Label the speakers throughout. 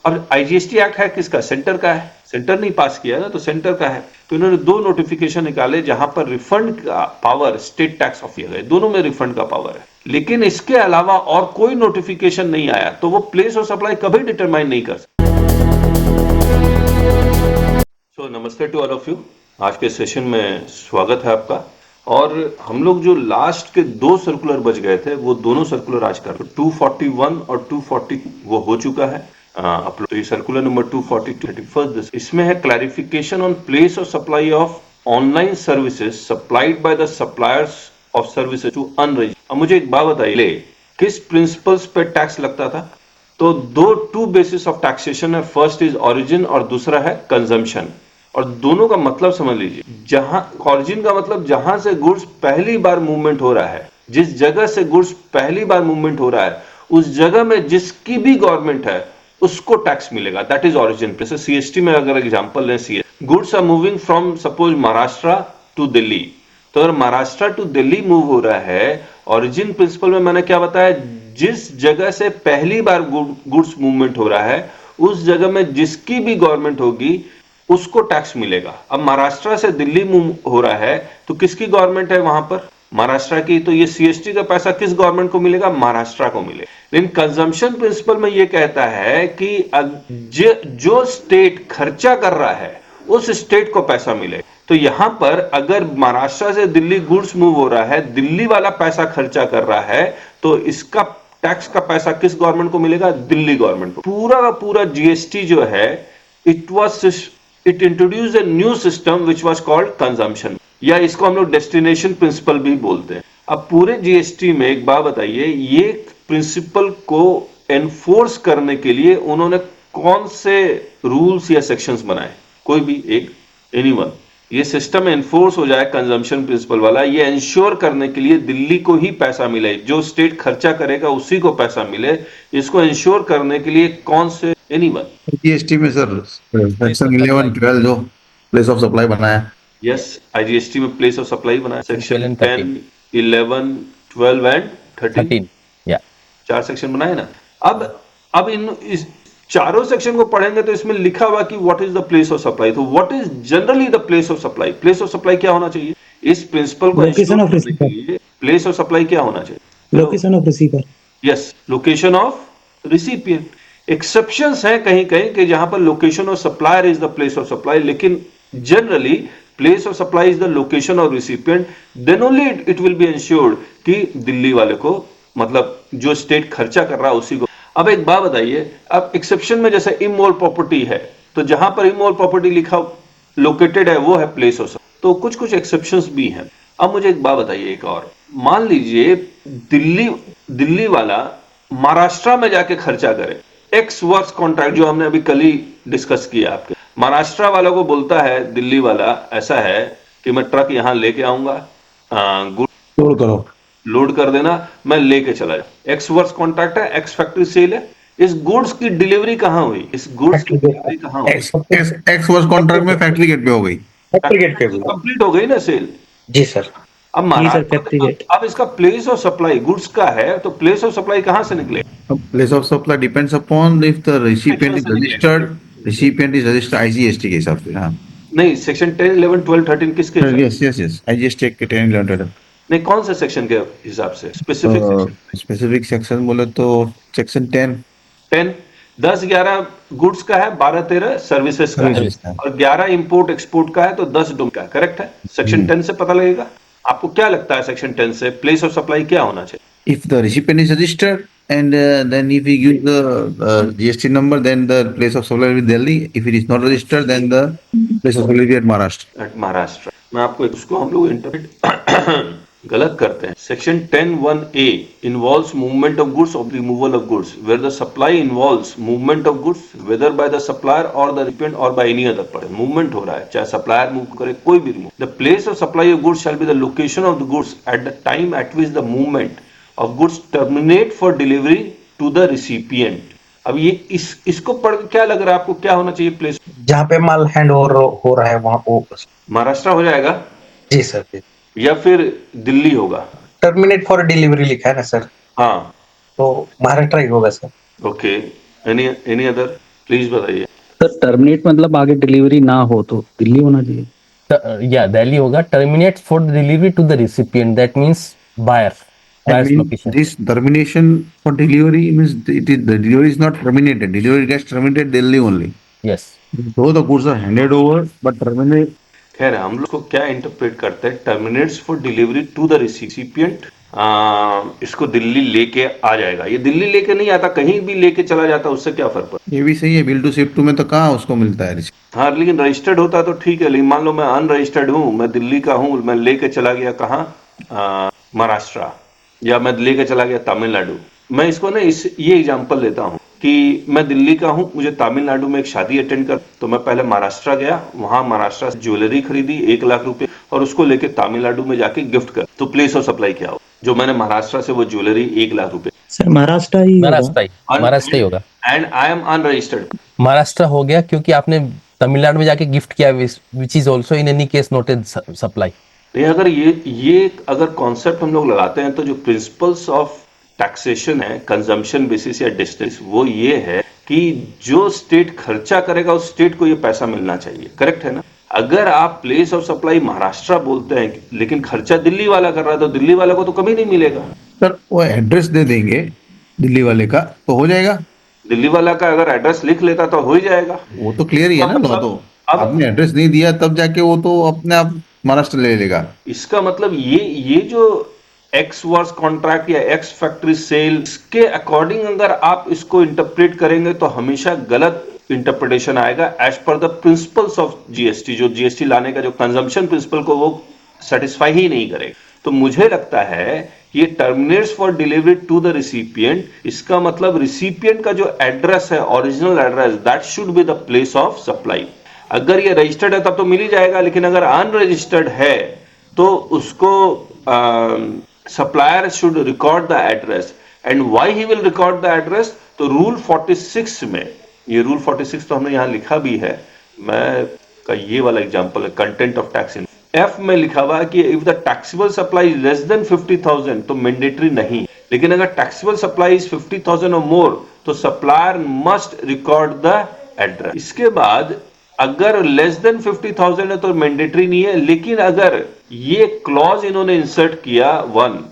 Speaker 1: और IGST act है किसका? सेंटर का है। सेंटर नहीं पास किया ना, तो सेंटर का है। तो इन्होंने दो नोटिफिकेशन निकाले जहां पर रिफंड का पावर स्टेट टैक्स ऑफ किया गया, दोनों में रिफंड का पावर है। लेकिन इसके अलावा और कोई नोटिफिकेशन नहीं आया, तो वो प्लेस ऑफ सप्लाई कभी डिटरमाइन नहीं कर सकते। सो नमस्ते टू ऑल ऑफ यू। आज के सेशन में स्वागत है आपका। और हम लोग जो लास्ट के दो सर्कुलर बच गए थे, वो दोनों सर्कुलर आज कर 241 और 240 वो हो चुका है अपलोड। तो ये सर्कुलर नंबर 242 इसमें है clarification on place of supply of online services supplied by the suppliers of services to unregistered. अब मुझे एक बात बताइए, किस प्रिंसिपल्स पे टैक्स लगता था? तो टू बेसिस ऑफ टैक्सेशन है। फर्स्ट इज ओरिजिन और दूसरा है कंजम्पशन। और दोनों का मतलब समझ लीजिए। जहां ओरिजिन का मतलब जहां से गुड्स पहली बार मूवमेंट हो रहा है, जिस जगह से गुड्स पहली बार मूवमेंट हो रहा है, उस जगह में जिसकी भी गवर्नमेंट है उसको टैक्स मिलेगा। That is origin. जैसे सीएसटी में अगर एग्जांपल लें, goods are moving from suppose Maharashtra to Delhi. तो अगर महाराष्ट्र टू दिल्ली मूव हो रहा है, ओरिजिन प्रिंसिपल में मैंने क्या बताया, जिस जगह से पहली बार गुड्स मूवमेंट हो रहा है उस जगह में जिसकी भी गवर्नमेंट होगी उसको टैक्स मिलेगा। अब महाराष्ट्र से दिल्ली मूव हो रहा है तो किसकी गवर्नमेंट है वहां पर? महाराष्ट्र की। तो ये सीएसटी का पैसा किस गवर्नमेंट को मिलेगा? महाराष्ट्र को मिलेगा। लेकिन कंजम्पशन प्रिंसिपल में ये कहता है कि जो स्टेट खर्चा कर रहा है उस स्टेट को पैसा मिले। तो यहां पर अगर महाराष्ट्र से दिल्ली गुड्स मूव हो रहा है, दिल्ली वाला पैसा खर्चा कर रहा है, तो इसका टैक्स का पैसा किस गवर्नमेंट को मिलेगा? दिल्ली गवर्नमेंट को। पूरा का पूरा जीएसटी जो है, it introduce a new system which was called consumption, या इसको हम लोग डेस्टिनेशन प्रिंसिपल भी बोलते हैं। अब पूरे जीएसटी में एक बात बताइए, ये प्रिंसिपल को एनफोर्स करने के लिए उन्होंने कौन से रूल्स या सेक्शंस बनाए? कोई भी एक, एनीवन। ये सिस्टम एनफोर्स हो जाए कंजम्पशन प्रिंसिपल वाला, ये इंश्योर करने के लिए दिल्ली को ही पैसा मिले, जो स्टेट खर्चा करेगा उसी को पैसा मिले। इसको इंश्योर करने के लिए कौन से? एनीवन।
Speaker 2: जीएसटी में सर सेक्शन 11, 12 जो प्लेस ऑफ सप्लाई बनाया।
Speaker 1: यस, आईजीएसटी में प्लेस ऑफ सप्लाई बनाया। सेक्शन 10, 11, 12 एंड 13
Speaker 3: या
Speaker 1: 4 सेक्शन बनाए ना। अब इस चारों सेक्शन को पढ़ेंगे तो इसमें लिखा हुआ कि what is the place of supply. तो what is generally the place of supply? Place of supply क्या होना चाहिए? इस प्रिंसिपल को
Speaker 4: location of receiver.
Speaker 1: Place of supply क्या होना चाहिए?
Speaker 4: Location of receiver.
Speaker 1: Yes, location of recipient. Exceptions हैं कहीं कहीं कि जहां पर location of supplier is the place of supply, लेकिन generally place of supply is the location of recipient. Then only it will be insured कि दिल्ली वाले को, मतलब जो स्टेट खर्चा कर रहा है उसी को। अब एक बात बताइए, अब एक्सेप्शन में जैसे इमोल प्रॉपर्टी है, तो जहां पर इमोल प्रॉपर्टी लिखा लोकेटेड है वो है प्लेस ऑफ सप्लाई। तो कुछ कुछ एक्सेप्शंस भी हैं। अब मुझे एक बात बताइए, एक और मान लीजिए दिल्ली वाला महाराष्ट्र में जाके खर्चा करे। एक्स वर्क्स कॉन्ट्रैक्ट जो हमने अभी कल ही डिस्कस किया, आपके महाराष्ट्र वालों को बोलता है दिल्ली वाला, ऐसा है कि मैं ट्रक यहां लेके आऊंगा,
Speaker 2: लोड करो,
Speaker 1: लोड कर देना, मैं लेके चला जाऊं। एक्स वर्क्स कॉन्ट्रैक्ट है, एक्स फैक्ट्री सेल है। इस गुड्स की डिलीवरी कहां हुई? इस गुड्स की डिलीवरी कहां हुई?
Speaker 2: एक्स वर्ष कॉन्ट्रैक्ट में फैक्ट्री गेट पे हो गई,
Speaker 4: फैक्ट्री गेट पे
Speaker 1: कंप्लीट हो गई ना सेल।
Speaker 4: जी सर।
Speaker 1: अब
Speaker 4: फैक्ट्री गेट।
Speaker 1: अब इसका प्लेस ऑफ सप्लाई गुड्स का है, तो प्लेस ऑफ सप्लाई कहां से निकले?
Speaker 2: Place of supply depends upon if the recipient is registered IGST के हिसाब से। हाँ
Speaker 1: नहीं, सेक्शन 10, 11, 12, 13 किसके?
Speaker 2: यस आईजीएसटी के 10, 11, 12।
Speaker 1: नहीं, कौन से सेक्शन के हिसाब से?
Speaker 2: स्पेसिफिक सेक्शन बोले तो सेक्शन 10
Speaker 1: 10, 11 गुड्स का है, 12, 13 सर्विसेज का है, और 11 इंपोर्ट एक्सपोर्ट का है, तो 10 डोम का। करेक्ट है। सेक्शन 10 से पता लगेगा। आपको क्या लगता है सेक्शन 10 से प्लेस ऑफ सप्लाई क्या होना चाहिए?
Speaker 2: If the recipient is registered and then if we give the GST number, then the place of supply will be Delhi. If it is not registered, then the place of supply will be at Maharashtra.
Speaker 1: At Maharashtra. मैं आपको उसको हम लोग interpret गलत करते हैं। Section 10(1)(a involves movement of goods or removal of goods, where the supply involves movement of goods whether by the supplier or the recipient or by any other person. Movement हो रहा है, चाहे supplier move करे, कोई भी move. The place of supply of goods shall be the location of the goods at the time at which the movement of goods terminate for delivery to the recipient. अब ये इसको पढ़ के क्या लग रहा है आपको? क्या होना चाहिए प्लेस?
Speaker 4: जहाँ पे माल हैंड ओवर हो रहा है वहाँ को
Speaker 1: महाराष्ट्र हो जाएगा।
Speaker 4: जी सर।
Speaker 1: या फिर दिल्ली होगा?
Speaker 4: टर्मिनेट फॉर डिलीवरी लिखा है ना सर।
Speaker 1: हाँ,
Speaker 4: तो महाराष्ट्र ही होगा sir.
Speaker 1: Okay. Any other? Please बताइए।
Speaker 3: सर टर्मिनेट मतलब आगे डिलीवरी ना हो तो दिल्ली होना चाहिए।
Speaker 5: या दिल्ली होगा। Terminate for delivery to the recipient, that means buyer,
Speaker 2: I
Speaker 5: buyers
Speaker 2: mean,
Speaker 5: location.
Speaker 2: this termination for delivery means the delivery is not terminated. Delivery gets terminated Delhi only.
Speaker 5: Yes,
Speaker 2: Though the goods are handed over, but terminate.
Speaker 1: खैर हम लोग को क्या interpret करते हैं, terminates for delivery to the recipient, इसको दिल्ली लेके आ जाएगा। ये दिल्ली लेके नहीं आता, कहीं भी लेके चला जाता, उससे क्या फर्क पड़ता
Speaker 2: ये भी सही है, बिल टू शिप टू में तो कहाँ उसको मिलता है रिसीप्ट।
Speaker 1: है? हाँ, लेकिन रजिस्टर्ड होता तो ठीक है, लेकिन मान लो मैं अनरजिस्टर्ड हूँ, मैं दिल्ली का हूँ, मैं लेके चला गया कहाँ, महाराष्ट्र, या मैं लेके चला गया तमिलनाडु। मैं इसको ना ये एग्जांपल लेता हूँ कि मैं दिल्ली का हूँ, मुझे तमिलनाडु में एक शादी अटेंड कर, तो मैं पहले महाराष्ट्र गया, वहां महाराष्ट्र से ज्वेलरी खरीदी 1 लाख रुपए और उसको लेके तमिलनाडु में जाके गिफ्ट कर, तो प्लेस ऑफ सप्लाई क्या हो? जो मैंने महाराष्ट्र से वो ज्वेलरी 1 लाख रुपए,
Speaker 6: सर महाराष्ट्र ही होगा।
Speaker 5: महाराष्ट्र ही होगा।
Speaker 1: And I am unregistered.
Speaker 5: Maharashtra हो गया क्योंकि आपने तमिलनाडु में जाके गिफ्ट किया, which is also in any case noted supply.
Speaker 1: नहीं, अगर ये अगर कॉन्सेप्ट हम लोग लगाते हैं तो जो प्रिंसिपल्स ऑफ टैक्सेशन है, कंजम्पशन बेसिस या डिस्टेंस, वो ये है कि जो स्टेट खर्चा करेगा उस स्टेट को ये पैसा मिलना चाहिए। करेक्ट है ना? अगर आप प्लेस ऑफ सप्लाई महाराष्ट्र बोलते हैं लेकिन खर्चा दिल्ली वाला कर रहा है, तो दिल्ली वाला को तो कभी नहीं मिलेगा।
Speaker 2: सर वो एड्रेस दे देंगे दिल्ली वाले का तो हो जाएगा।
Speaker 1: दिल्ली वाला का अगर एड्रेस लिख लेता तो हो ही जाएगा।
Speaker 2: वो तो क्लियर ही है ना।
Speaker 1: मतलब
Speaker 2: तो
Speaker 1: अब
Speaker 2: आपने एड्रेस नहीं दिया तब जाके वो तो अपने आप महाराष्ट्र ले लेगा।
Speaker 1: इसका मतलब ये जो एक्स वर्स कॉन्ट्रैक्ट या एक्स फैक्ट्री सेल के अकॉर्डिंग अगर आप इसको इंटरप्रेट करेंगे तो हमेशा गलत इंटरप्रिटेशन आएगा as per the principles of GST. जो जीएसटी लाने का जो कंजम्पशन प्रिंसिपल को वो सेटिस्फाई ही नहीं करेगा। तो मुझे लगता है ये terminates for delivery to the recipient, इसका मतलब रिसिपिएंट का जो एड्रेस है, original address, that should be the place of supply. अगर ये रजिस्टर्ड है तब तो मिल ही जाएगा, लेकिन अगर अनरजिस्टर्ड है तो उसको supplier should record the address. And why he will record the address? तो रूल 46 में, ये रूल 46 तो हमने यहां लिखा भी है, मैं का ये वाला एग्जांपल है, content of tax in F में लिखा हुआ है कि if the taxable supply is less than 50,000 तो मैंडेटरी नहीं, लेकिन अगर टैक्सेबल सप्लाई इज 50,000 और मोर तो supplier must record the address. इसके बाद अगर लेस देन 50,000 है तो मैंडेटरी नहीं है, लेकिन अगर ये क्लॉज इन्होंने इंसर्ट किया,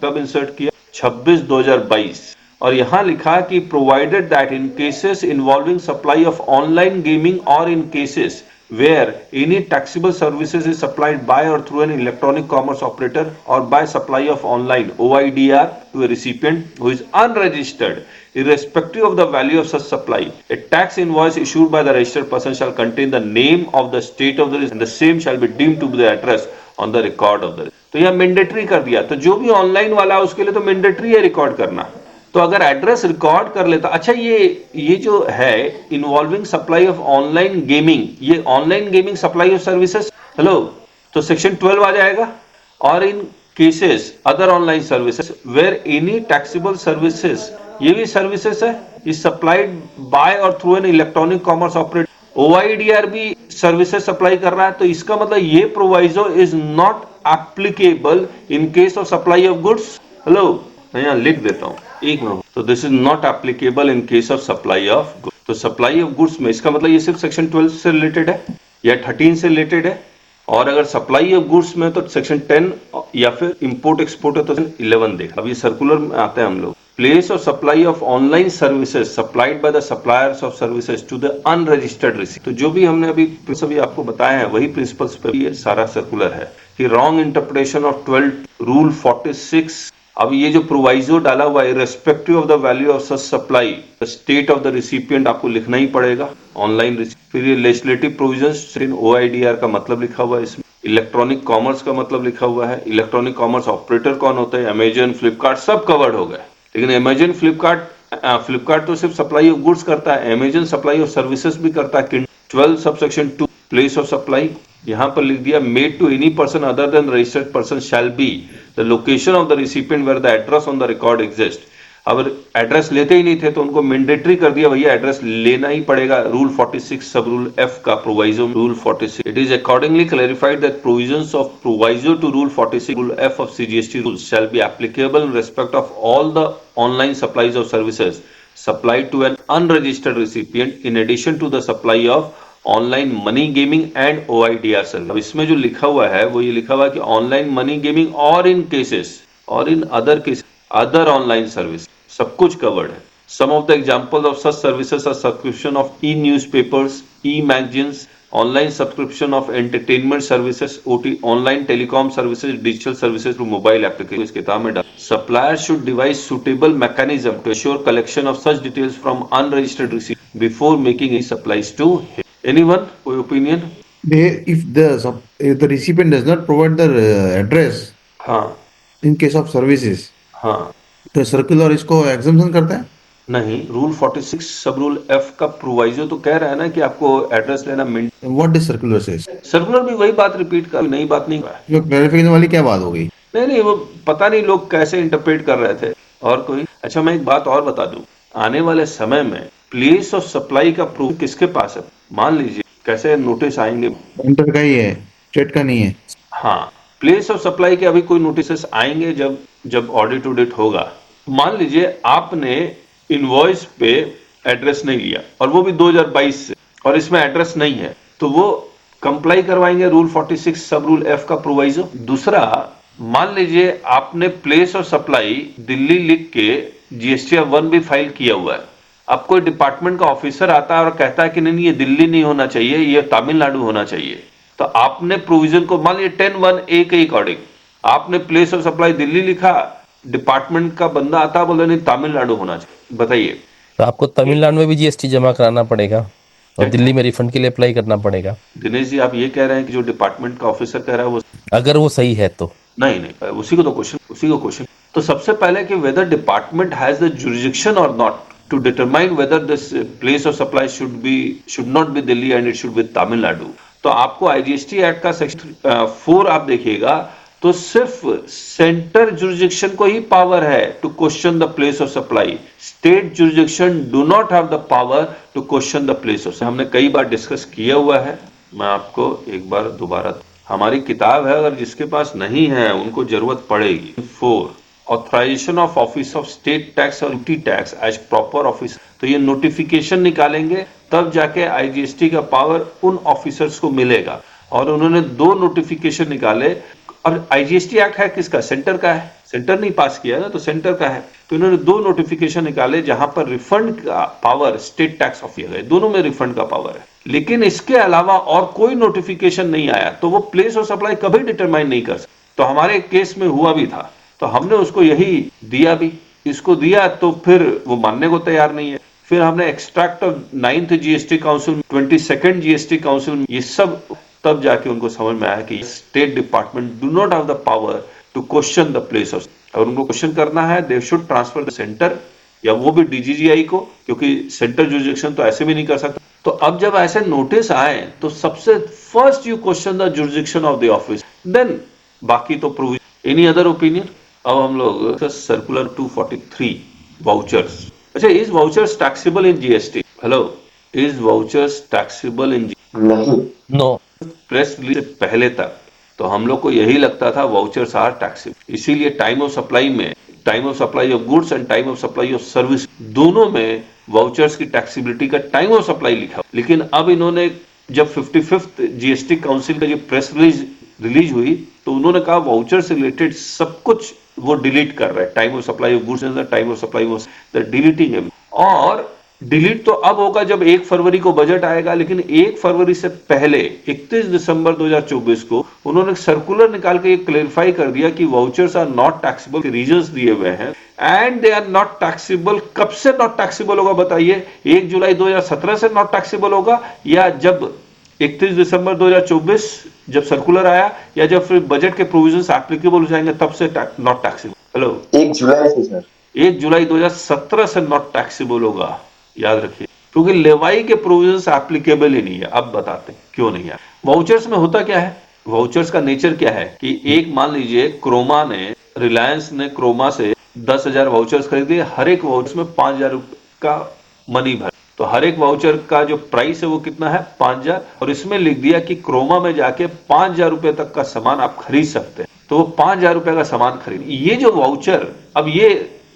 Speaker 1: कब इंसर्ट किया? 26/2022, और यहां लिखा कि provided that in cases involving supply of online gaming और इन cases where any taxable services is supplied by or through an electronic commerce operator or by supply of online OIDR to a recipient who is unregistered, irrespective of the value of such supply, a tax invoice issued by the registered person shall contain the name of the state of the recipient and the same shall be deemed to be the address on the record of the recipient. तो यह mandatory कर दिया, तो जो भी online वाला है उसके लिए तो मैंडेटरी है रिकॉर्ड करना। तो अगर एड्रेस रिकॉर्ड कर लेता, अच्छा ये जो है involving supply of online gaming, ये online gaming supply of services, hello, तो सेक्शन 12 आ जाएगा। और इन cases other online services where any taxable services, ये भी सर्विसेज है, इज सप्लाइड बाय और through an electronic commerce operator, OIDR भी सर्विसेज सप्लाई कर रहा है, तो इसका मतलब ये proviso is not applicable in case of supply of goods. Hello, मैं यहां लिख देता हूं, एक मिनट। तो this is not applicable in case of supply of goods. तो सप्लाई ऑफ गुड्स में इसका मतलब ये सिर्फ सेक्शन 12 से रिलेटेड है या 13 से रिलेटेड है, और अगर सप्लाई ऑफ गुड्स में तो सेक्शन 10 या फिर इंपोर्ट एक्सपोर्ट है तो 11 देख। अब ये सर्कुलर में आते हैं हम लोग। Place of supply of online services supplied by the suppliers of services to the unregistered recipient. तो जो भी हमने अभी आपको बताया है वही प्रिंसिपल्स पे ये सारा सर्कुलर है कि रॉन्ग इंटरप्रिटेशन ऑफ 12 रूल 46। अब ये जो प्रोवाइजो डाला हुआ है, respective of the value of such supply the state of the recipient आपको लिखना ही पड़ेगा ऑनलाइन। फिर ये लेजिस्लेटिव प्रोविजंस, OIDR का मतलब लिखा हुआ है इसमें, इलेक्ट्रॉनिक कॉमर्स का मतलब लिखा हुआ है, इलेक्ट्रॉनिक कॉमर्स ऑपरेटर कौन होता है, अमेजन, फ्लिपकार्ट, सब कवर्ड हो गए। लेकिन अमेजन, फ्लिपकार्ट तो सिर्फ सप्लाई ऑफ गुड्स करता है, अमेजन सप्लाई ऑफ सर्विसेज भी करता है। 12 सबसेक्शन 2 प्लेस ऑफ सप्लाई यहां पर लिख दिया, made to any person other than registered person shall be the location of the recipient where the address on the record exist. अब एड्रेस लेते ही नहीं थे तो उनको मैंडेटरी कर दिया, भैया एड्रेस लेना ही पड़ेगा। रूल 46 सब रूल F का proviso rule 46। It is accordingly clarified that provisions of proviso to rule 46 rule F of CGST rules shall be applicable in respect of all the online supplies of services supplied to an unregistered recipient in addition to the supply of online money gaming and OIDR service. अब इसमें जो लिखा हुआ है वो ये लिखा हुआ है कि ऑनलाइन मनी गेमिंग और इन केसेस और इन other case other online service, सब कुछ कवर्ड है। Some of the examples of such services are subscription of e newspapers, e magazines, online subscription of entertainment services, OT online telecom services, digital services through mobile application. इस किताब में supplier should devise suitable mechanism to assure collection of such details from unregistered receiver before making any supplies to him. Anyone? कोई opinion?
Speaker 2: If the recipient does not provide the address
Speaker 1: हाँ
Speaker 2: in case of services,
Speaker 1: हाँ
Speaker 2: तो circular इसको exemption करता है?
Speaker 1: नहीं, rule 46 sub rule F का proviso तो कह रहा है ना कि आपको एड्रेस लेना minute.
Speaker 2: What does circular says?
Speaker 1: Circular भी वही बात रिपीट कर, नई बात नहीं है।
Speaker 2: जो क्लैरिफिकेशन वाली क्या बात हो गई?
Speaker 1: नहीं, वो पता नहीं लोग कैसे इंटरप्रेट कर रहे थे। और कोई अच्छा, मैं एक बात और बता दूं, आने वाले समय में प्लेस ऑफ सप्लाई का प्रूफ किसके पास है? मान लीजिए कैसे नोटिस आएंगे,
Speaker 2: सेंटर का ही है, स्टेट का नहीं है।
Speaker 1: हाँ, प्लेस ऑफ सप्लाई के अभी कोई नोटिस आएंगे जब ऑडिट ऑडिट होगा। मान लीजिए आपने इनवॉइस पे एड्रेस नहीं लिया और वो भी 2022 से, और इसमें एड्रेस नहीं है, तो वो कंप्लाई करवाएंगे रूल 46 सब रूल F का प्रोवाइजो। दूसरा, मान लीजिए आपने प्लेस ऑफ सप्लाई दिल्ली लिख के GSTR 1 भी फाइल किया हुआ है। अब कोई डिपार्टमेंट का ऑफिसर आता है और कहता है कि नहीं, ये दिल्ली नहीं होना चाहिए, ये तमिलनाडु होना चाहिए, तो आपने प्रोविजन को मान लीजिए 10(1)(a) के अकॉर्डिंग आपने प्लेस ऑफ सप्लाई दिल्ली लिखा, डिपार्टमेंट का बंदा आता बोले नहीं तमिलनाडु होना चाहिए। बताइए,
Speaker 5: तो आपको तमिलनाडु में भी GST जमा कराना पड़ेगा और दिल्ली में रिफंड के लिए अप्लाई करना पड़ेगा।
Speaker 1: दिनेश जी, आप ये कह रहे हैं कि जो डिपार्टमेंट का ऑफिसर कह रहा है वो
Speaker 5: अगर वो सही है तो
Speaker 1: नहीं, उसी को क्वेश्चन। तो सबसे पहले कि whether department has the jurisdiction और not to determine whether this place of supply should not be Delhi and it should be Tamil Nadu। तो आपको IGST एक्ट का सेक्शन 4 आप देखिएगा तो सिर्फ सेंटर जुरिडिक्शन को ही पावर है to question the place of supply. State jurisdiction do not have the power to question the place of. हमने कई बार डिस्कस किया हुआ है, मैं आपको एक बार दोबारा, हमारी किताब है, अगर जिसके पास नहीं है उनको जरूरत पड़ेगी। 4 authorisation of office of state tax और duty tax as proper office. तो ये नोटिफिकेशन निकालेंगे तब जाके IGST का पावर उन ऑफिसर्स को मिलेगा। और उन्होंने 2 नोटिफिकेशन निकाले। और IGST एक्ट है किसका? सेंटर का है, सेंटर नहीं पास किया ना, तो सेंटर का है। तो इन्होंने 2 नोटिफिकेशन निकाले जहां पर रिफंड का पावर स्टेट टैक्स ऑफ किया गया, दोनों में रिफंड का पावर है। लेकिन इसके अलावा और कोई नोटिफिकेशन नहीं आया, तो वो प्लेस ऑफ सप्लाई कभी डिटरमाइन नहीं कर सकते। तो हमारे केस में हुआ भी था, तो हमने उसको यही दिया भी, इसको दिया, तो फिर वो मानने को तैयार नहीं है। फिर हमने extract of 9th GST council, 22nd GST council, ये सब तब जाके उनको समझ में आया कि state department do not have the power to question the place of. अगर उनको क्वेश्चन करना है, they should transfer the centre, या वो भी DGGI को, क्योंकि सेंटर जुरिडिक्शन तो ऐसे भी नहीं कर सकता। तो अब जब ऐसे नोटिस आए तो सबसे first you question the jurisdiction of the office, then बाकी तो प्रोविजन। Any other opinion? अब हम लोग सर्कुलर 243 वाउचर्स। अच्छा, is vouchers taxable in GST? Hello, is vouchers taxable in?
Speaker 5: No.
Speaker 1: Press release से पहले तक तो हम लोग को यही लगता था वाउचर्स आर टैक्सेबल। इसीलिए टाइम ऑफ सप्लाई में, time of supply of goods and time of supply of service, दोनों में वाउचर्स की टैक्सेबिलिटी का टाइम ऑफ सप्लाई लिखा। लेकिन अब इन्होंने जब 55th GST काउंसिल का जो प्रेस रिलीज हुई, तो उन्होंने कहा वाउचर से रिलेटेड सब कुछ वो डिलीट कर रहे हैं। Time of supply of goods and time of supply of the deleting है। और डिलीट तो अब होगा जब 1 फरवरी को बजट आएगा, लेकिन 1 फरवरी से पहले 31 दिसंबर 2024 को उन्होंने सर्कुलर निकाल के ये क्लेरिफाई कर दिया कि वाउचर्स आर नॉट टैक्सेबल के रीजंस दिए हुए हैं, and they are not taxable. कब से नॉट टैक्सेबल होगा बताइए? 1 जुलाई 2017 से नॉट टैक्सेबल होगा, या जब 31 दिसंबर 2024 जब सर्कुलर आया, या जब फिर बजट के प्रोविजंस एप्लीकेबल हो जाएंगे तब से नॉट टैक्सेबल? हेलो,
Speaker 6: 1 जुलाई से सर,
Speaker 1: 1 जुलाई 2017 से नॉट टैक्सेबल होगा, याद रखिए, क्योंकि लेवाई के प्रोविजंस एप्लीकेबल ही नहीं है। अब बताते हैं क्यों नहीं है। वाउचर्स में होता क्या है, वाउचर्स का नेचर क्या है कि एक मान लीजिए क्रोमा ने, रिलायंस ने क्रोमा से 10,000 वाउचर्स खरीदे, हर एक वाउचर में 5,000 का मनी भर, तो हर एक वाउचर का जो प्राइस है वो कितना है? 5,000। और इसमें लिख दिया कि क्रोमा में जाके 5,000 रुपए तक का सामान आप खरीद सकते हैं, तो वो 5,000 रुपए का सामान खरीद। ये जो वाउचर, अब ये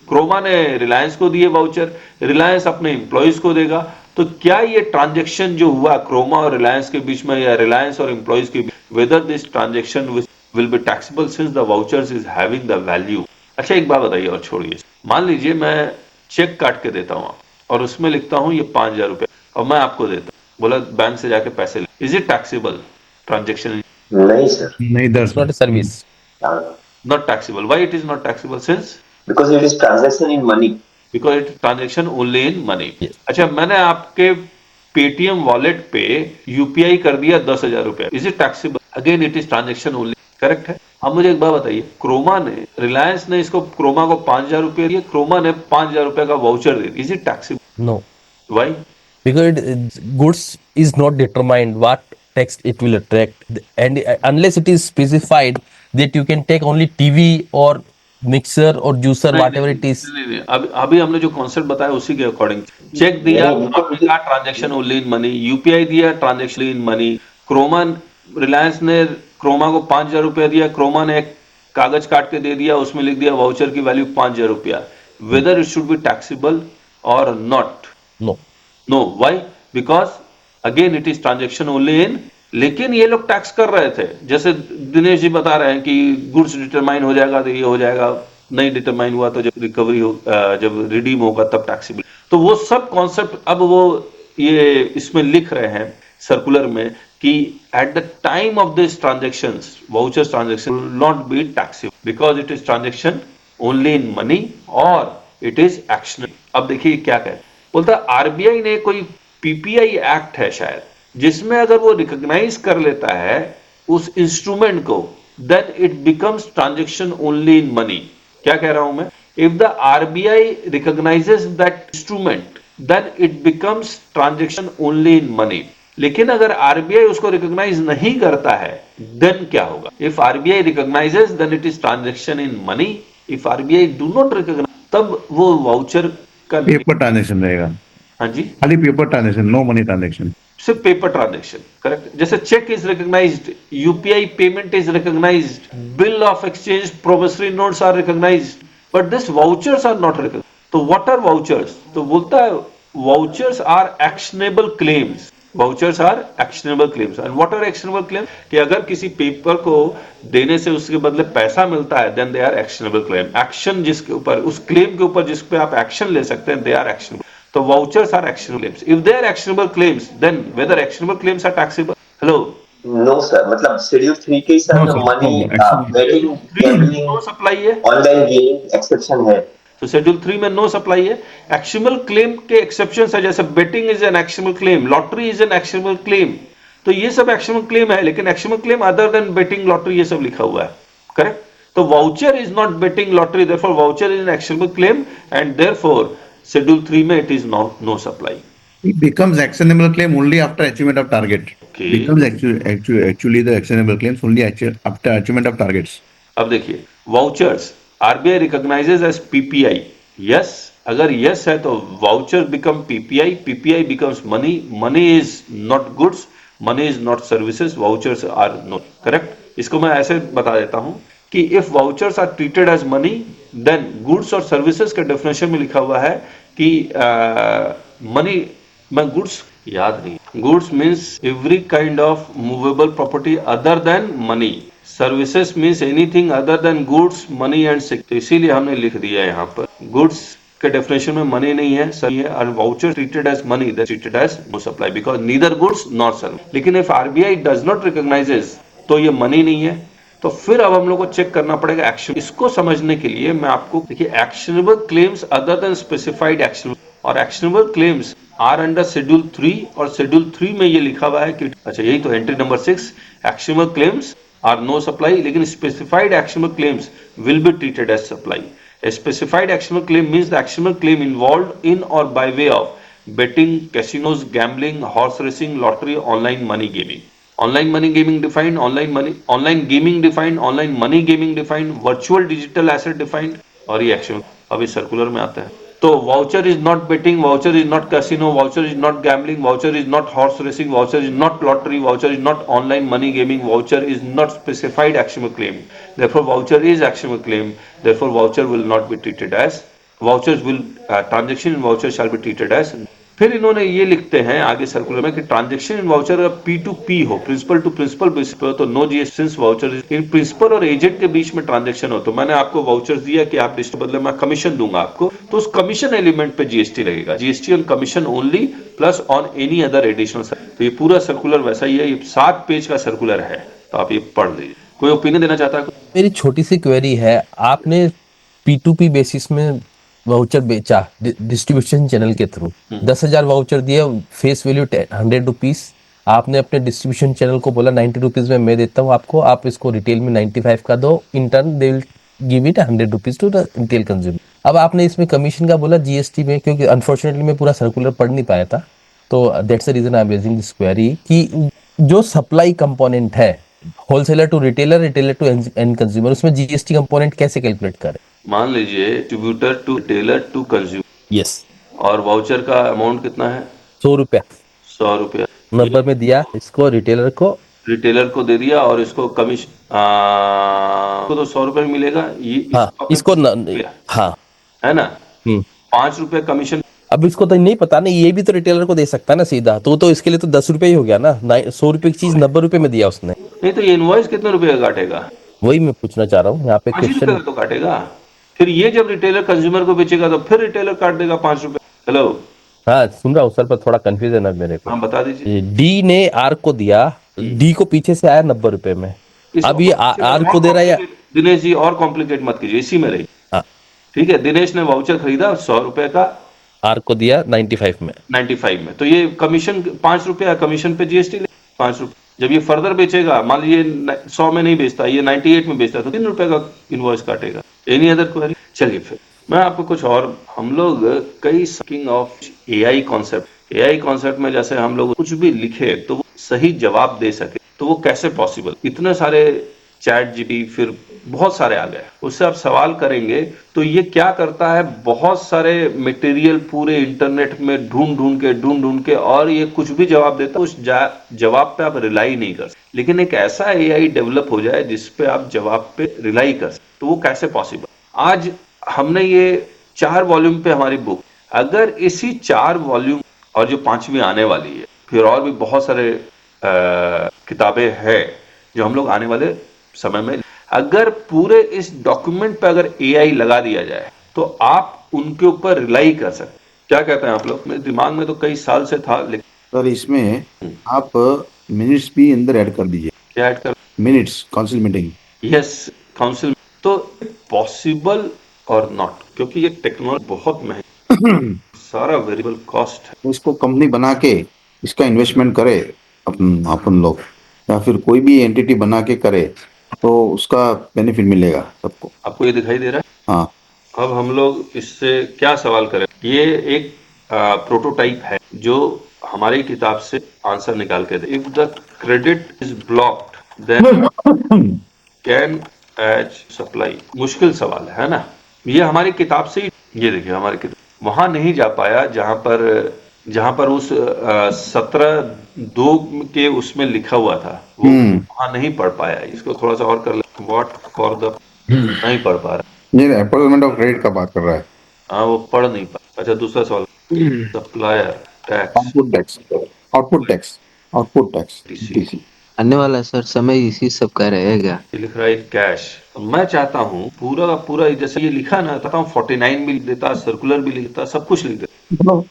Speaker 1: क्रोमा ने रिलायंस को दिए वाउचर, रिलायंस अपने एम्प्लॉयज को देगा। तो क्या ये ट्रांजेक्शन जो हुआ क्रोमा और रिलायंस के बीच में या रिलायंस और एम्प्लॉयज के बीच, whether this transaction will be taxable since the vouchers is having the value. अच्छा एक बात बताइए और छोड़िए, मान लीजिए मैं चेक काट के देता हूँ और उसमें लिखता हूँ ये 5,000 रुपए और मैं आपको देता हूँ, बोला बैंक से जाके पैसे ले, इज इट टैक्सेबल ट्रांजेक्शन?
Speaker 6: नहीं सर,
Speaker 2: नहीं
Speaker 5: It's not a service.
Speaker 1: Not taxable. Why it is not taxable? Since
Speaker 6: because it is transaction in money.
Speaker 1: because it is transaction only in money.
Speaker 5: Yes.
Speaker 1: अच्छा मैंने आपके Paytm wallet पे UPI कर दिया 10,000 रुपया, is it taxable? Again it is transaction only, correct है। अब मुझे एक बात बताइए, क्रोमा ने, रिलायंस ने इसको क्रोमा को 5,000 रुपये दिए, क्रोमा ने 5,000 रुपए का वाउचर दे दिया, is it taxable?
Speaker 5: No.
Speaker 1: Why?
Speaker 5: Because goods is not determined what tax it will attract, and unless it is specified that you can take only TV or mixer or juicer, whatever it is.
Speaker 1: नहीं, अभी हमने जो concept बताया उसी के according check दिया, आपने कहा transaction only in money, UPI दिया transaction in money, Croma, Reliance ने क्रोमा को 5,000 रुपया दिया, क्रोमा ने एक कागज काट के दे दिया, उसमें लिख दिया वाउचर की वैल्यू 5,000 रुपया, whether it should be taxable और not?
Speaker 5: No.
Speaker 1: No, why? Because again it is transaction only in, लेकिन ये लोग टैक्स कर रहे थे, जैसे दिनेश जी बता रहे हैं कि गुड्स डिटरमाइन हो जाएगा तो ये हो जाएगा, नहीं डिटरमाइन हुआ तो जब रिकवरी हो, जब रिडीम होगा तब टैक्सेबल। तो वो सब कॉन्सेप्ट अब वो ये इसमें लिख रहे हैं सर्कुलर में कि at the time of this transaction vouchers transaction will not be taxable because it is transaction only in money और इट इज एक्शनल। अब देखिए क्या कहे, बोलता आरबीआई ने कोई पीपीआई एक्ट है शायद, जिसमें अगर वो रिकॉग्नाइज कर लेता है उस इंस्ट्रूमेंट को, then it becomes transaction only in money. क्या कह रहा हूं मैं? If the RBI recognises that instrument then it becomes transaction only in money. लेकिन अगर आरबीआई उसको रिकॉग्नाइज नहीं करता है देन क्या होगा? If RBI recognises then it is transaction in money, if RBI do not recognise तब वो वाउचर का
Speaker 2: पेपर ट्रांजेक्शन रहेगा,
Speaker 1: हाँ जी,
Speaker 2: खाली paper transaction, no money transaction.
Speaker 1: सिर्फ पेपर ट्रांजेक्शन, करेक्ट। जैसे cheque is recognised, UPI payment is recognised, bill of exchange, promissory notes are recognised, but this vouchers are not recognised. तो what are vouchers? तो बोलता है vouchers are actionable claims, vouchers are actionable claims. And what are actionable claim? कि अगर किसी paper को देने से उसके बदले पैसा मिलता है then they are actionable claim. Action जिसके ऊपर, उस क्लेम के ऊपर जिस पे आप एक्शन ले सकते हैं, दे आर एक्शनेबल। तो vouchers are actionable claims. If they are actionable claims then whether actionable claims are taxable? Hello,
Speaker 6: no sir, मतलब शेड्यूल 3 के sir
Speaker 2: No, sir.
Speaker 6: Money
Speaker 2: No, actually-
Speaker 6: betting gambling
Speaker 1: no supply है,
Speaker 6: online gaming exception है।
Speaker 1: तो schedule 3 में no supply है। Actionable claim के exception है, जैसे betting is an actionable claim, lottery is an actionable claim. तो ये सब एक्शनेबल क्लेम है, लेकिन actionable claim other than betting, lottery, ये सब लिखा हुआ है, करेक्ट। तो voucher is not betting, lottery, therefore voucher is an actionable claim and therefore schedule 3 में it is no supply.
Speaker 2: It becomes actionable claim only after achievement of target.
Speaker 1: Okay.
Speaker 2: Becomes actually the actionable claims only after achievement of targets.
Speaker 1: अब देखिए vouchers RBI recognises as PPI, yes, अगर yes है तो voucher become PPI, PPI becomes money, money is not goods, money is not services, vouchers are not, correct. इसको मैं ऐसे बता देता हूं कि if vouchers are treated as money then goods और सर्विसेज के डेफिनेशन में लिखा हुआ है कि मनी, मैं गुड्स याद नहीं, goods means every kind of movable property other than money, services means anything other than goods, money and security. इसीलिए हमने लिख दिया यहाँ पर गुड्स के डेफिनेशन में मनी नहीं है, सर है, और voucher treated as money, that treated as no supply because neither goods not service. लेकिन if RBI does not recognizes तो ये मनी नहीं है, तो फिर अब हम लोग को चेक करना पड़ेगा एक्शन। इसको समझने के लिए मैं आपको देखिए, actionable claims other than specified action और actionable claims are under schedule 3, और शेड्यूल 3 में ये लिखा हुआ है कि अच्छा यही तो entry number 6, actionable claims are no supply, लेकिन specified actionable claims will be treated as supply. A specified actionable claim means the actionable claim involved in or by way of betting, casinos, gambling, horse racing, lottery, online money gaming. Online money gaming defined, online gaming defined, online money gaming defined, virtual digital asset defined, और ये action अभी circular में आता है। तो voucher is not betting, voucher is not casino, voucher is not gambling, voucher is not horse racing, voucher is not lottery, voucher is not online money gaming, voucher is not specified actionable claim, therefore voucher is actionable claim, therefore voucher will not be treated as vouchers will transaction in voucher shall be treated as. फिर इन्होंने ये लिखते हैं आगे circular में कि transaction in voucher अगर P2P हो, प्रिंसिपल टू प्रिंसिपल बेसिस पे हो, तो no GST since voucher in principal और एजेंट के बीच में ट्रांजेक्शन हो, तो मैंने आपको वाउचर दिया कि आप लिस्ट बदले मैं कमीशन दूंगा आपको, तो उस कमीशन एलिमेंट पे जीएसटी लगेगा। GST on commission only plus on any other additional. तो ये पूरा सर्कुलर वैसा ही है, ये 7 पेज का सर्कुलर है, तो आप ये पढ़ लीजिए। कोई ओपिनियन देना चाहता है?
Speaker 5: मेरी छोटी सी क्वेरी है, आपने P2P बेसिस में वाउचर बेचा डिस्ट्रीब्यूशन चैनल के थ्रू, 10,000 वाउचर दिए, फेस वैल्यू 100 रुपीज, आपने अपने डिस्ट्रीब्यूशन चैनल को बोला 90 रुपीज में मैं देता हूँ आपको, आप इसको रिटेल में 95 का दो, in turn they will give it 100 rupees to the retail consumer. अब आपने इसमें कमीशन का बोला जीएसटी में, क्योंकि अनफॉर्चुनेटली मैं पूरा सर्कुलर पढ़ नहीं पाया था, तो that's the reason I am raising this query कि जो सप्लाई कंपोनेंट है wholesaler to retailer, retailer to end consumer, उसमें जीएसटी कंपोनेंट कैसे कैलकुलेट करें?
Speaker 1: मान लीजिए distributor to retailer to consumer,
Speaker 5: yes,
Speaker 1: और वाउचर का अमाउंट कितना है?
Speaker 5: 100 रुपया
Speaker 1: 100 रुपया
Speaker 5: नंबर में दिया, इसको रिटेलर को
Speaker 1: दे दिया, और इसको कमीशन को तो 100 रुपये में मिलेगा, ये
Speaker 5: हाँ इसको हाँ
Speaker 1: है ना,
Speaker 5: हम्म
Speaker 1: 5 रुपये कमीशन।
Speaker 5: अब इसको तो नहीं पता ना, ये भी तो रिटेलर को दे सकता है ना सीधा, तो इसके लिए तो 10 रुपये ही हो गया ना, 100 रुपये की चीज 90 रुपये में दिया उसने।
Speaker 1: नहीं तो ये इनवॉइस कितने रुपए का काटेगा?
Speaker 5: वही मैं पूछना चाह रहा हूँ यहाँ पे
Speaker 1: 5 रुपए
Speaker 5: क्वेश्चन।
Speaker 1: का तो काटेगा। फिर ये जब रिटेलर कंज्यूमर को बेचेगा तो फिर रिटेलर काट देगा 5 रुपए। हेलो,
Speaker 5: हाँ सुन रहा हूँ सर, पर थोड़ा कंफ्यूजन है मेरे को।
Speaker 1: हाँ बता दीजिए।
Speaker 5: डी ने आर को दिया, डी को पीछे से आया 90 रुपए में, अब ये आर को दे रहा है या
Speaker 1: दिनेश जी और कॉम्प्लिकेट मत कीजिए, इसी में रही।
Speaker 5: हाँ।
Speaker 1: ठीक है, दिनेश ने वाउचर खरीदा 100 रुपए का,
Speaker 5: आर को दिया 95 में,
Speaker 1: 95 में, तो ये कमीशन 5 रुपया कमीशन पे जीएसटी 5 रुपये। जब ये फर्दर बेचेगा, मान लीजिए 100 में नहीं बेचता, ये 98 में बेचता, तो 3 रुपए का इनवॉइस काटेगा। Any other query? चलिए फिर मैं आपको कुछ और, हम लोग कई स्किंग ऑफ एआई कॉन्सेप्ट में जैसे हम लोग कुछ भी लिखे तो वो सही जवाब दे सके, तो वो कैसे पॉसिबल? इतने सारे चैट जीपी फिर बहुत सारे आ गए, उससे आप सवाल करेंगे तो ये क्या करता है, बहुत सारे मटेरियल पूरे इंटरनेट में ढूंढ के और ये कुछ भी जवाब देता है, उस जवाब पे आप रिलाई नहीं कर सकते। लेकिन एक ऐसा एआई डेवलप हो जाए जिसपे आप जवाब पे रिलाई कर सकते, तो वो कैसे पॉसिबल? आज हमने ये 4 वॉल्यूम पे हमारी बुक, अगर इसी 4 वॉल्यूम और जो 5वीं आने वाली है, फिर और भी बहुत सारे किताबें हैं जो हम लोग आने वाले समय में, अगर पूरे इस डॉक्यूमेंट पे अगर एआई लगा दिया जाए तो आप उनके ऊपर रिलाई कर सकते। क्या कहते हैं आप लोग? मेरे दिमाग में तो कई साल से था, लेकिन
Speaker 2: सर इसमें आप मिनट्स भी अंदर ऐड कर दीजिए।
Speaker 1: क्या ऐड कर?
Speaker 2: Minutes council meeting.
Speaker 1: Yes, council. तो पॉसिबल और नॉट, क्योंकि ये टेक्नोलॉजी बहुत महंगी, सारा वेरिएबल कॉस्ट है।
Speaker 2: इसको कंपनी बना के इसका इन्वेस्टमेंट करे अपन लोग, या फिर कोई भी एंटिटी बना के करे तो उसका बेनिफिट मिलेगा सबको।
Speaker 1: आपको ये दिखाई दे रहा है?
Speaker 2: हाँ।
Speaker 1: अब हम लोग इससे क्या सवाल करें? ये एक प्रोटोटाइप है जो हमारी किताब से आंसर निकाल के दे। If the credit is blocked then can as supply. मुश्किल सवाल है ना? ये हमारी किताब से ही, ये देखिए हमारी किताब वहां नहीं जा पाया जहां पर उस 17(2) के उसमें लिखा हुआ था, वो वहां नहीं पढ़ पाया। इसको थोड़ा सा और कर ले, व्हाट फॉर द, नहीं पढ़ पा रहा।
Speaker 2: ये एम्प्लॉयमेंट ऑफ क्रेडिट का बात कर रहा है।
Speaker 1: हाँ, वो पढ़ नहीं पा। अच्छा, दूसरा सवाल, supplier tax,
Speaker 2: output tax TC
Speaker 7: आने वाला सर समय इसी सब का रहेगा।
Speaker 1: ये लिख रहा है कैश। मैं चाहता हूँ पूरा पूरा जैसे ये लिखा ना, चाहता हूँ 49 भी लिख देता, सर्कुलर भी लिख देता, सब कुछ लिख देता।
Speaker 2: मतलब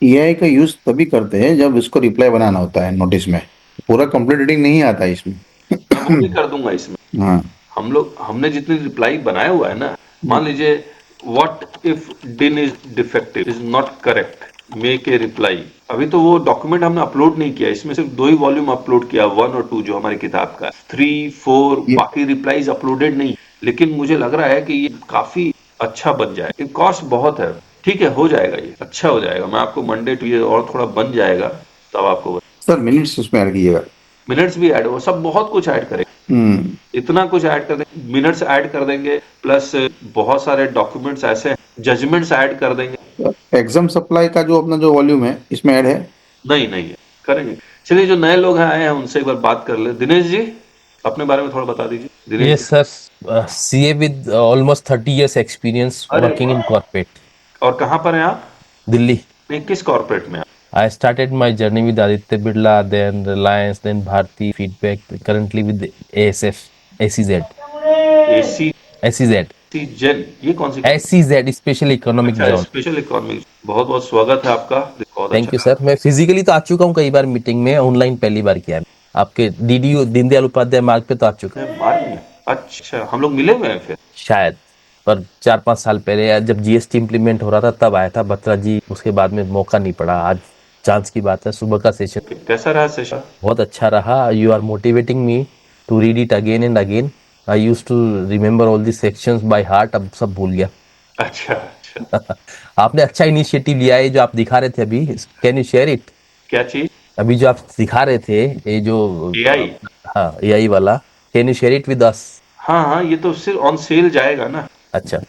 Speaker 2: एआई का यूज तभी करते हैं जब इसको रिप्लाई बनाना होता है नोटिस में, पूरा कंप्लीट रीडिंग नहीं आता है इसमें।
Speaker 1: वो भी कर दूंगा इसमें।
Speaker 2: हाँ।
Speaker 1: हमने जितनी रिप्लाई बनाया हुआ है ना, मान लीजिए व्हाट इफ डिन is defective is not correct, make a reply. अभी तो वो डॉक्यूमेंट हमने अपलोड नहीं किया, इसमें सिर्फ 2 ही वॉल्यूम अपलोड किया, 1 और 2 जो हमारी किताब का, 3, 4 बाकी रिप्लाईज अपलोडेड नहीं। लेकिन मुझे लग रहा है कि ये काफी अच्छा बन जाए। कॉस्ट बहुत है, ठीक है, हो जाएगा, ये अच्छा हो जाएगा। मैं आपको मंडे टू ये और थोड़ा बन जाएगा तब आपको।
Speaker 2: सर मिनट्स उसमें ऐड कीजिएगा।
Speaker 1: मिनट्स भी ऐड हो, सब बहुत कुछ ऐड करेंगे, इतना कुछ ऐड कर देंगे, मिनट्स ऐड कर देंगे, प्लस बहुत सारे डॉक्यूमेंट्स ऐसे, जजमेंट्स ऐड कर देंगे।
Speaker 2: एग्जाम सप्लाई का जो अपना जो वॉल्यूम है इसमें ऐड है?
Speaker 1: नहीं है, करेंगे। चलिए, जो नए लोग आए हैं उनसे एक बार बात कर ले। दिनेश जी, अपने बारे में थोड़ा बता दीजिए। Dinesh
Speaker 5: yes sir, CA with almost 30 years experience working in corporate.
Speaker 1: और कहाँ पर हैं आप?
Speaker 5: दिल्ली।
Speaker 1: नहीं, किस कॉर्पोरेट में?
Speaker 5: I started my journey with Aditya Birla, then Reliance, then Bharti, Feedback, currently with ASF, SEZ.
Speaker 1: AC
Speaker 5: SEZ.
Speaker 1: जेन, ये कौन सी?
Speaker 5: SEZ, स्पेशल इकोनॉमिक
Speaker 1: अच्छा,
Speaker 5: जोन।
Speaker 1: Special economic. बहुत बहुत स्वागत है आपका। बहुत
Speaker 5: थैंक यू
Speaker 1: अच्छा।
Speaker 5: सर। मैं फिजिकली तो आ चुका हूँ कई बार मीटिंग में, ऑनलाइन पहली बार किया है। आपके DDU दीनदयाल उपाध्याय मार्ग पे तो आ चुका
Speaker 1: मैं मार्ग में। अच्छा, हम लोग मिले हुए हैं फिर।
Speaker 5: शायद, पर 4-5 साल पहले या जब GST इम्प्लीमेंट हो रहा था तब आया था बत्रा जी, उसके बाद में मौका नहीं पड़ा। आज चांस की बात है, सुबह का सेशन
Speaker 1: कैसा रहा सेशन?
Speaker 5: बहुत अच्छा रहा। You are motivating me to read it again and again. I use to remember all the sections by heart, अब सब भूल गया।
Speaker 1: अच्छा अच्छा।
Speaker 5: आपने अच्छा इनिशिएटिव लिया है जो आप दिखा रहे थे अभी, कैन यू शेयर इट?
Speaker 1: क्या चीज?
Speaker 5: अभी जो आप दिखा रहे थे ये जो
Speaker 1: AI?
Speaker 5: हाँ AI वाला, can you share it with us?
Speaker 1: हाँ हाँ, ये तो सिर्फ ऑन सेल जाएगा ना।
Speaker 5: अच्छा,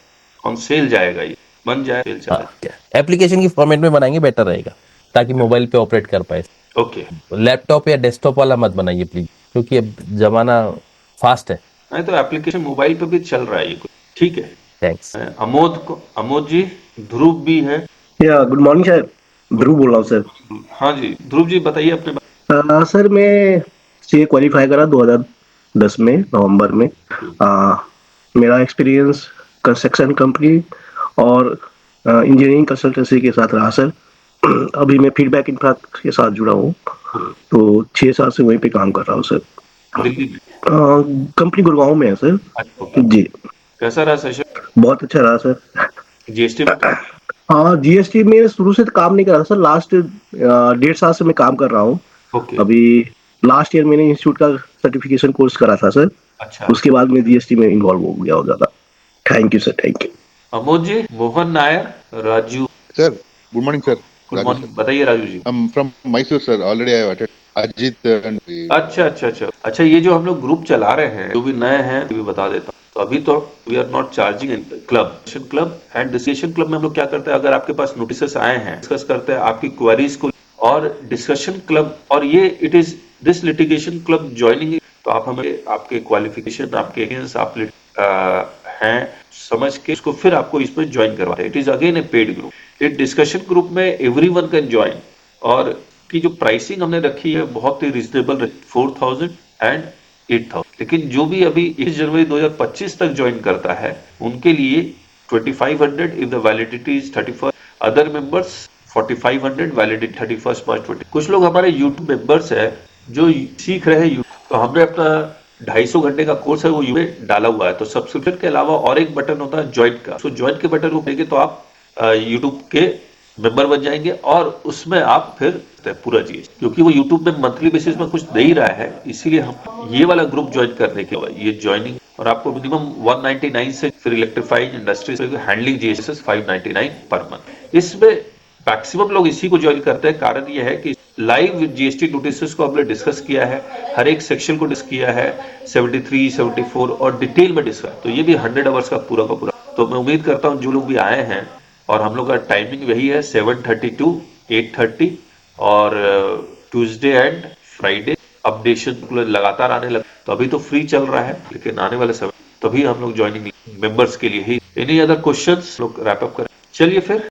Speaker 1: ऑन सेल जाएगा, ये बन जाए सेल चला।
Speaker 5: हाँ, एप्लीकेशन की फॉर्मेट में बनाएंगे बेटर रहेगा ताकि मोबाइल पे ऑपरेट कर पाए।
Speaker 1: ओके।
Speaker 5: लैपटॉप या डेस्कटॉप वाला मत बनाइए प्लीज, क्योंकि अब जमाना फास्ट है।
Speaker 1: नहीं तो एप्लीकेशन मोबाइल पे भी चल रहा है ये कुछ। ठीक है।
Speaker 5: थैंक्स।
Speaker 1: अमोद जी, ध्रुव भी है।
Speaker 8: या गुड मॉर्निंग सर, ध्रुव बोल रहा हूँ सर।
Speaker 1: हाँ जी, ध्रुव जी बताइए अपने
Speaker 8: सर मैं CA क्वालिफाई करा 2010 में नवंबर में। मेरा एक्सपीरियंस कंस्ट्रक्शन कंपनी और इंजीनियरिंग कंसल्टेंसी के साथ रहा सर। अभी मैं फीडबैक इंफ्रा के साथ जुड़ा हूँ, तो 6 साल से वहीं पे काम कर रहा हूँ सर।
Speaker 1: दिल्ली में।
Speaker 8: कंपनी गुड़गांव में है सर। जी,
Speaker 1: कैसा रहा सेशन?
Speaker 8: बहुत अच्छा रहा सर।
Speaker 1: GST में?
Speaker 8: हाँ, GST में शुरू से तो काम नहीं कर रहा सर, लास्ट 1.5 साल से मैं काम कर रहा हूँ।
Speaker 1: ओके।
Speaker 8: अभी लास्ट ईयर मैंने इंस्टीट्यूट का सर्टिफिकेशन कोर्स करा था सर।
Speaker 1: अच्छा।
Speaker 8: उसके बाद मैं GST में इन्वॉल्व हो गया और ज्यादा। Thank you sir, thank you.
Speaker 1: Amod ji, Mohan Nair, Raju.
Speaker 9: Sir, good morning, sir.
Speaker 1: Good
Speaker 9: Raju,
Speaker 1: morning,
Speaker 9: sir.
Speaker 1: बताइए Raju ji.
Speaker 9: I'm from Mysore, sir. Already I have attended. Ajit and
Speaker 1: अच्छा अच्छा अच्छा अच्छा, ये जो हम लोग ग्रुप चला रहे हैं, जो भी नए हैं भी बता देता हूँ। तो अभी तो we are not charging in club and discussion club में हम लोग क्या करते हैं, अगर आपके पास नोटिसेस आए हैं, डिस्कस करते हैं आपकी क्वेरीज को। और डिस्कशन क्लब और ये it is this litigation club joining, तो आप हमें आपके क्वालिफिकेशन, आपके एक्सपीरियंस, आप हैं समझ के उसको फिर आपको इसमें ज्वाइन करवाते हैं। It is again A paid group. इस डिस्कशन ग्रुप में एवरीवन कैन ज्वाइन, और की जो प्राइसिंग हमने रखी है बहुत ही रिजनेबल, 4,000 एंड 8,000। लेकिन जो भी अभी 1 जनवरी 2025 तक ज्वाइन करता है उनके लिए 2,500 if the validity is 31। Other members 4,500, validity 31 मार्च 20। कुछ लोग हमारे यूट्यूब मेंबर्स है जो सीख रहे हैं, तो हमने अपना 250 घंटे का कोर्स है वो यूट्यूब डाला हुआ है। तो सब्सक्रिप्शन के अलावा और एक बटन होता है ज्वाइन का, तो ज्वाइन के बटन को देंगे तो आप यूट्यूब के मेंबर बन जाएंगे, और उसमें आप फिर पूरा GST, क्योंकि वो यूट्यूब में मंथली बेसिस में कुछ दे ही रहा है, इसीलिए हम ये वाला ग्रुप ज्वाइन करने के बाद ये ज्वाइनिंग, और आपको मिनिमम 199 से फिर electrifying industries handling GST 599 per month. इसमें मैक्सिमम लोग इसी को ज्वाइन करते हैं। कारण ये है कि लाइव GST नोटिस को हमने डिस्कस किया है, हर एक सेक्शन को डिस्कस किया है, 73, 74 और डिटेल में डिस्कस, तो ये भी 100 आवर्स का पूरा का पूरा। तो मैं उम्मीद करता हूँ जो लोग भी आए हैं, और हम लोग का टाइमिंग वही है 7:30 to 8:30, और ट्यूसडे एंड फ्राइडे अपडेशन लगातार आने लगा। तो अभी तो फ्री चल रहा है, लेकिन आने वाले समय तभी हम लोग ज्वाइनिंग मेंबर्स के लिए ही। एनी अदर क्वेश्चंस लोग रैप अप करें? चलिए फिर